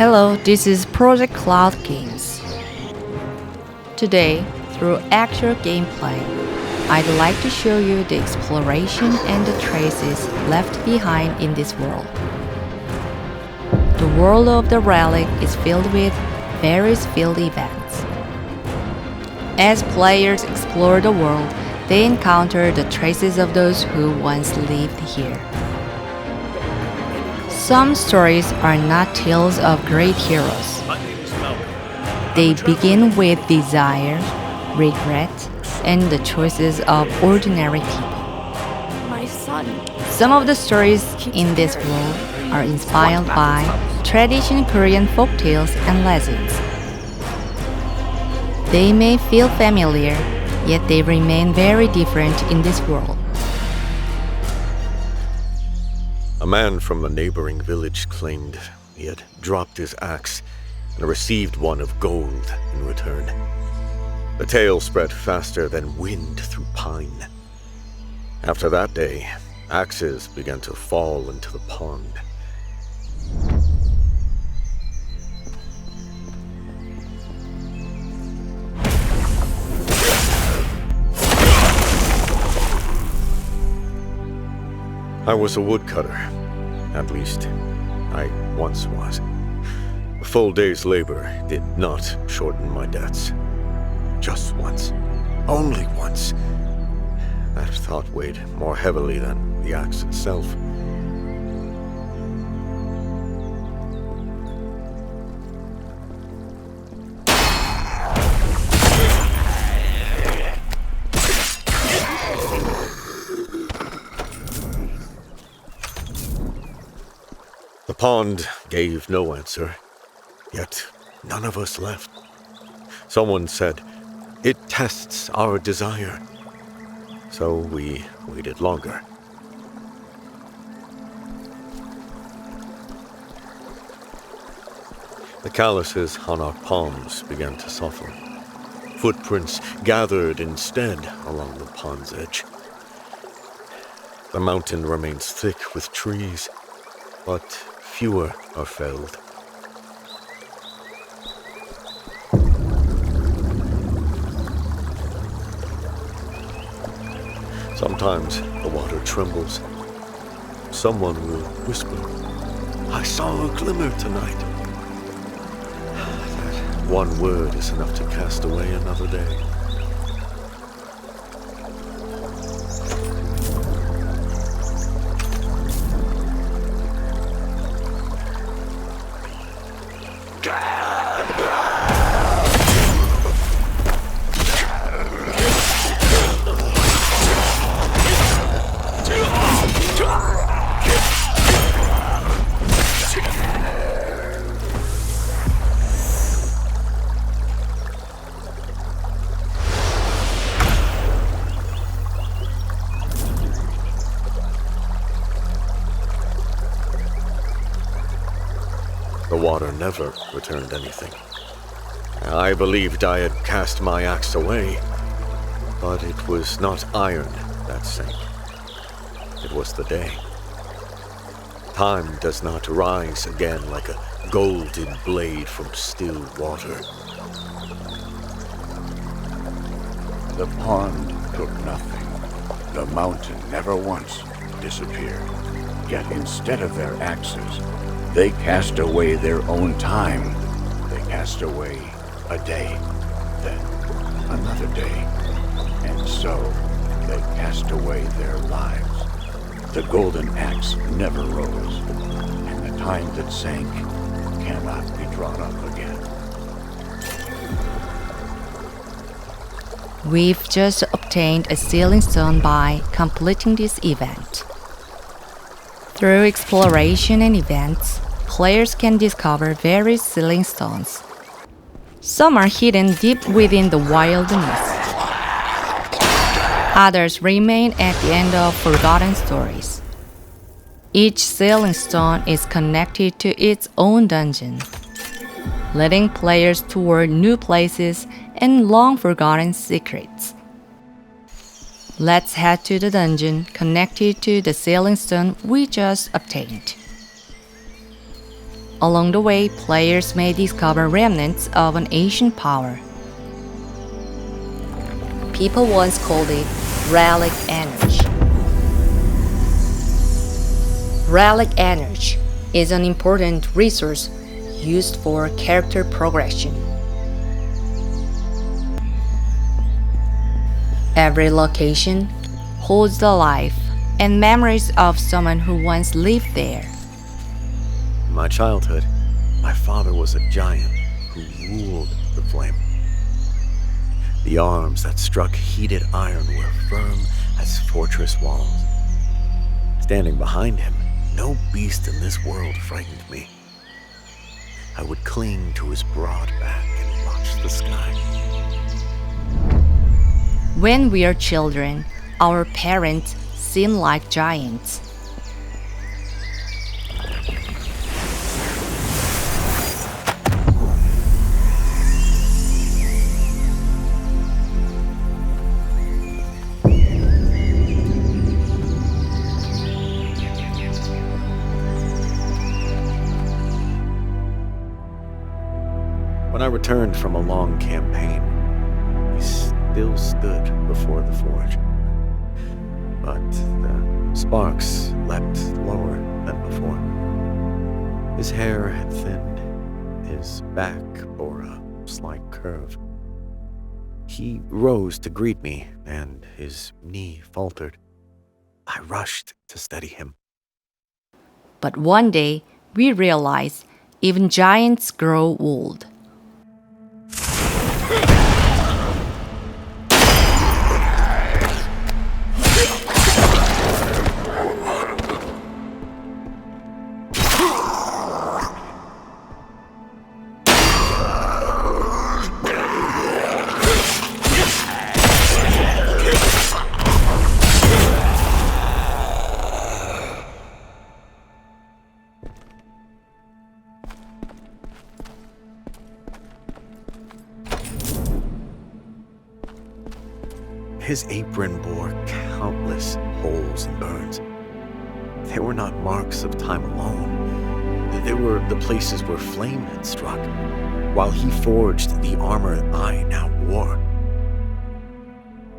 Hello, this is Project Cloud Games. Today, through actual gameplay, I'd like to show you the exploration and the traces left behind in this world. The world of the Relic is filled with various field events. As players explore the world, they encounter the traces of those who once lived here. Some stories are not tales of great heroes. They begin with desire, regret, and the choices of ordinary people. My son. Some of the stories in this world are inspired by traditional Korean folktales and legends. They may feel familiar, yet they remain very different in this world. A man from a neighboring village claimed he had dropped his axe and received one of gold in return. The tale spread faster than wind through pine. After that day, axes began to fall into the pond. I was a woodcutter. At least, I once was. A full day's labor did not shorten my debts. Just once. Only once. That thought weighed more heavily than the axe itself. The pond gave no answer, yet none of us left. Someone said, "It tests our desire." So we waited longer. The calluses on our palms began to soften. Footprints gathered instead along the pond's edge. The mountain remains thick with trees, but fewer are felled. Sometimes the water trembles. Someone will whisper, "I saw a glimmer tonight." That one word is enough to cast away another day. The water never returned anything. I believed I had cast my axe away, but it was not iron that sank. It was the day. Time does not rise again like a golden blade from still water. The pond took nothing. The mountain never once disappeared. Yet instead of their axes, they cast away their own time. They cast away a day, then another day. And so they cast away their lives. The golden axe never rose, and the time that sank cannot be drawn up again. We've just obtained a sealing stone by completing this event. Through exploration and events, players can discover various sealing stones. Some are hidden deep within the wilderness. Others remain at the end of forgotten stories. Each sealing stone is connected to its own dungeon, leading players toward new places and long-forgotten secrets. Let's head to the dungeon connected to the sealing stone we just obtained. Along the way, players may discover remnants of an ancient power. People once called it Relic energy. Relic energy is an important resource used for character progression. Every location holds the life and memories of someone who once lived there. In my childhood, my father was a giant who ruled the flame. The arms that struck heated iron were firm as fortress walls. Standing behind him, no beast in this world frightened me. I would cling to his broad back and watch the sky. When we are children, our parents seem like giants. When I returned from a long campaign, he still stood before the forge. But the sparks leapt lower than before. His hair had thinned, his back bore a slight curve. He rose to greet me, and his knee faltered. I rushed to steady him. But one day, we realized even giants grow old. His apron bore countless holes and burns. They were not marks of time alone. They were the places where flame had struck, while he forged the armor I now wore.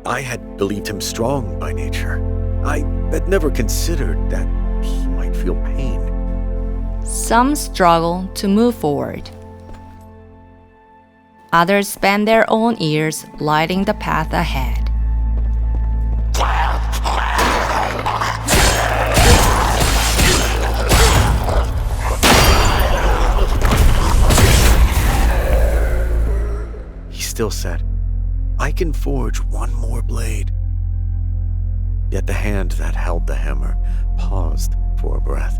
I had believed him strong by nature. I had never considered that he might feel pain. Some struggle to move forward. Others spend their own years lighting the path ahead. He still said, "I can forge one more blade." Yet the hand that held the hammer paused for a breath.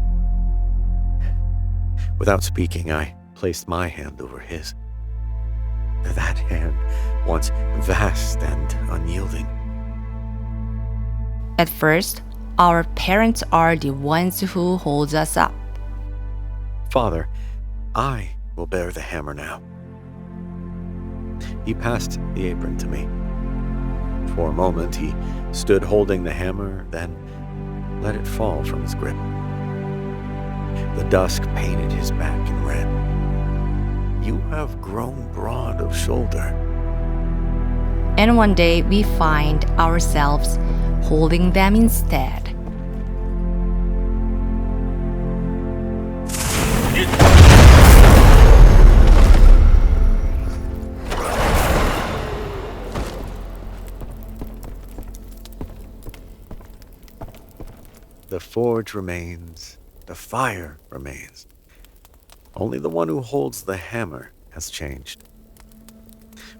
Without speaking, I placed my hand over his. That hand, once vast and unyielding. At first, our parents are the ones who hold us up. "Father, I will bear the hammer now." He passed the apron to me. For a moment, he stood holding the hammer, then let it fall from his grip. The dusk painted his back in red. "You have grown broad of shoulder." And one day we find ourselves holding them instead. The forge remains, the fire remains. Only the one who holds the hammer has changed.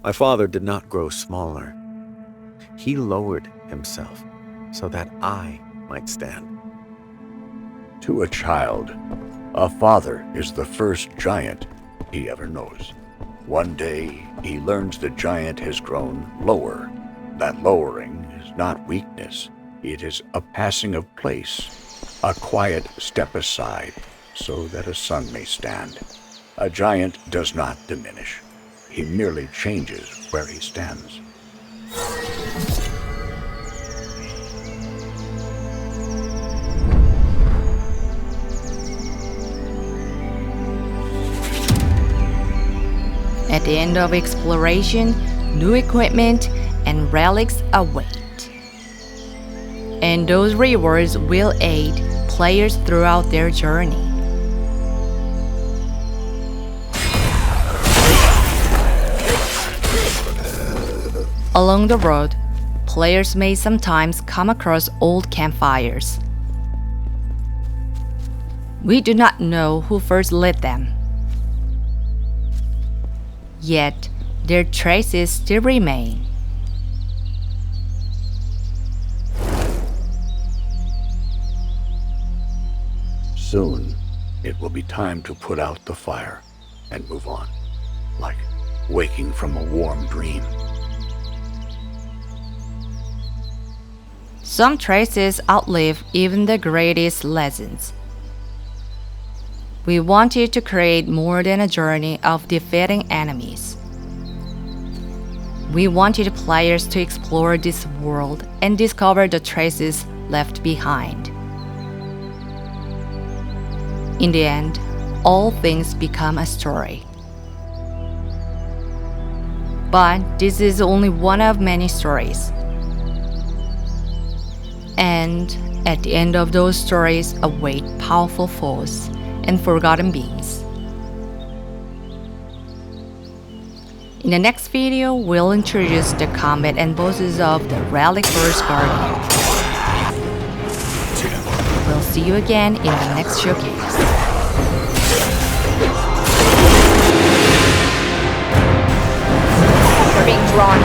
My father did not grow smaller. He lowered himself so that I might stand. To a child, a father is the first giant he ever knows. One day, he learns the giant has grown lower. That lowering is not weakness. It is a passing of place, a quiet step aside so that a son may stand. A giant does not diminish. He merely changes where he stands. At the end of exploration, new equipment and relics await. And those rewards will aid players throughout their journey. Along the road, players may sometimes come across old campfires. We do not know who first lit them. Yet, their traces still remain. Soon, it will be time to put out the fire and move on, like waking from a warm dream. Some traces outlive even the greatest legends. We wanted to create more than a journey of defeating enemies. We wanted players to explore this world and discover the traces left behind. In the end, all things become a story. But this is only one of many stories. And at the end of those stories await powerful foes and forgotten beings. In the next video, we'll introduce the combat and bosses of the Relic First Guardian. We'll see you again in the next showcase. You're being drawn